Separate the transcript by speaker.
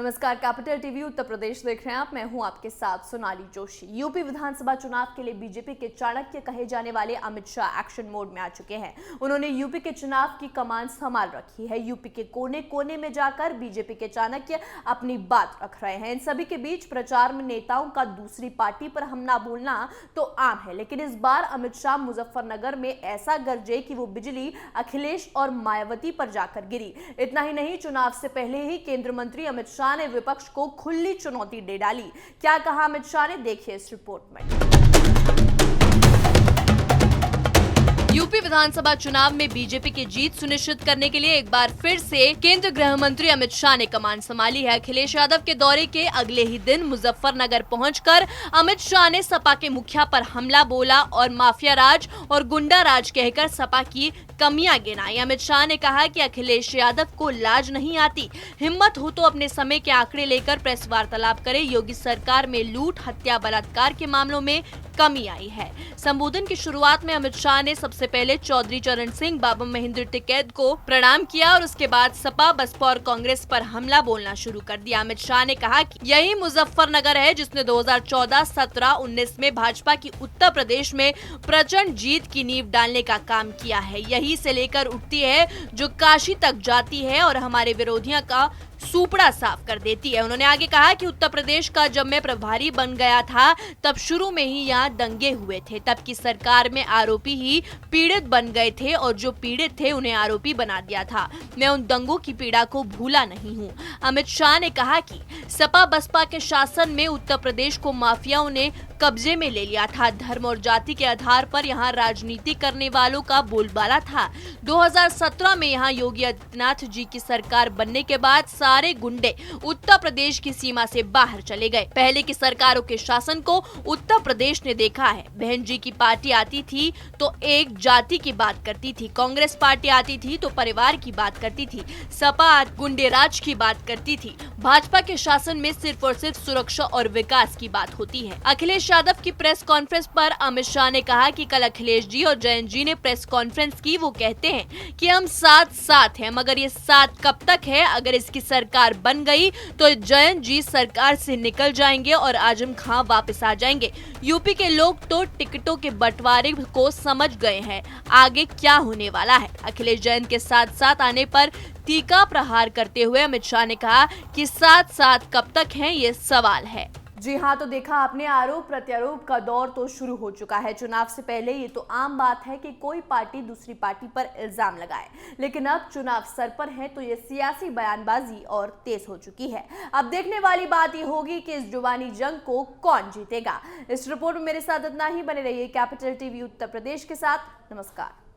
Speaker 1: नमस्कार, capital TV Uttar Pradesh देख रहे हैं आप। मैं हूं आपके साथ सोनाली जोशी। यूपी विधानसभा चुनाव के लिए बीजेपी के चाणक्य कहे जाने वाले अमित शाह एक्शन मोड में आ चुके हैं। उन्होंने यूपी के चुनाव की कमान संभाल रखी है। यूपी के कोने कोने में जाकर बीजेपी के चाणक्य अपनी बात रख रहे हैं। इन सभी के बीच प्रचार में नेताओं का दूसरी पार्टी पर हमला बोलना तो आम है, लेकिन इस बार अमित शाह मुजफ्फरनगर में ऐसा गरजे कि वो बिजली अखिलेश और मायावती पर जाकर गिरी। इतना ही नहीं, चुनाव से पहले ही केंद्रीय मंत्री अमित शाह ने विपक्ष को खुली चुनौती दे डाली। क्या कहा अमित शाह ने, देखिए इस रिपोर्ट में। यूपी विधानसभा चुनाव में बीजेपी की जीत सुनिश्चित करने के लिए एक बार फिर से केंद्रीय गृह मंत्री अमित शाह ने कमान संभाली है। अखिलेश यादव के दौरे के अगले ही दिन मुजफ्फरनगर पहुंचकर अमित शाह ने सपा के मुखिया पर हमला बोला और माफिया राज और गुंडा राज कहकर सपा की कमियां गिनाई। अमित शाह ने कहा कि अखिलेश यादव को लाज नहीं आती, हिम्मत हो तो अपने समय के आंकड़े लेकर प्रेस वार्तालाप करे। योगी सरकार में लूट, हत्या, बलात्कार के मामलों में कमी आई है। संबोधन की शुरुआत में अमित शाह ने सबसे पहले चौधरी चरण सिंह, बाबा महेंद्र टिकैत को प्रणाम किया और उसके बाद सपा, बसपा और कांग्रेस पर हमला बोलना शुरू कर दिया। अमित शाह ने कहा कि यही मुजफ्फरनगर है जिसने 2014, 17, 19 में भाजपा की उत्तर प्रदेश में प्रचंड जीत की नींव डालने का काम किया है। यही से लेकर उठती है जो काशी तक जाती है और हमारे विरोधियों का सूपड़ा साफ कर देती है। उन्होंने आगे कहा कि उत्तर प्रदेश का जब मैं प्रभारी बन गया था तब शुरू में ही यहाँ दंगे हुए थे। तब की सरकार में आरोपी ही पीड़ित बन गए थे और जो पीड़ित थे उन्हें आरोपी बना दिया था। मैं उन दंगों की पीड़ा को भूला नहीं हूँ। अमित शाह ने कहा कि सपा बसपा के शासन में उत्तर प्रदेश को माफियाओं ने कब्जे में ले लिया था। धर्म और जाति के आधार पर यहाँ राजनीति करने वालों का बोलबाला था। 2017 में यहाँ योगी आदित्यनाथ जी की सरकार बनने के बाद सारे गुंडे उत्तर प्रदेश की सीमा से बाहर चले गए। पहले की सरकारों के शासन को उत्तर प्रदेश ने देखा है। बहन जी की पार्टी आती थी तो एक जाति की बात करती थी, कांग्रेस पार्टी आती थी तो परिवार की बात करती थी, सपा गुंडे राज की बात करती थी। भाजपा के शासन में सिर्फ और सिर्फ सुरक्षा और विकास की बात होती है। अखिलेश यादव की प्रेस कॉन्फ्रेंस पर अमित शाह ने कहा कि कल अखिलेश जी और जयंत जी ने प्रेस कॉन्फ्रेंस की। वो कहते हैं कि हम साथ साथ हैं, मगर ये साथ कब तक है? अगर इसकी सरकार बन गई तो जयंत जी सरकार से निकल जाएंगे और आजम खां वापस आ जाएंगे। यूपी के लोग तो टिकटों के बंटवारे को समझ गए हैं, आगे क्या होने वाला है। अखिलेश जयंत के साथ साथ आने पर तीखा प्रहार करते हुए अमित शाह ने कहा कि साथ साथ कब तक हैं, ये सवाल है। जी हाँ, तो देखा आपने, आरोप प्रत्यारोप का दौर तो शुरू हो चुका है। चुनाव से पहले ये तो आम बात है कि कोई पार्टी दूसरी पार्टी पर इल्जाम लगाए, लेकिन अब चुनाव सर पर है तो ये सियासी बयानबाजी और तेज हो चुकी है। अब देखने वाली बात ये होगी कि इस जुबानी जंग को कौन जीतेगा। इस रिपोर्ट में मेरे साथ इतना ही। बने रहिए कैपिटल टीवी उत्तर प्रदेश के साथ। नमस्कार।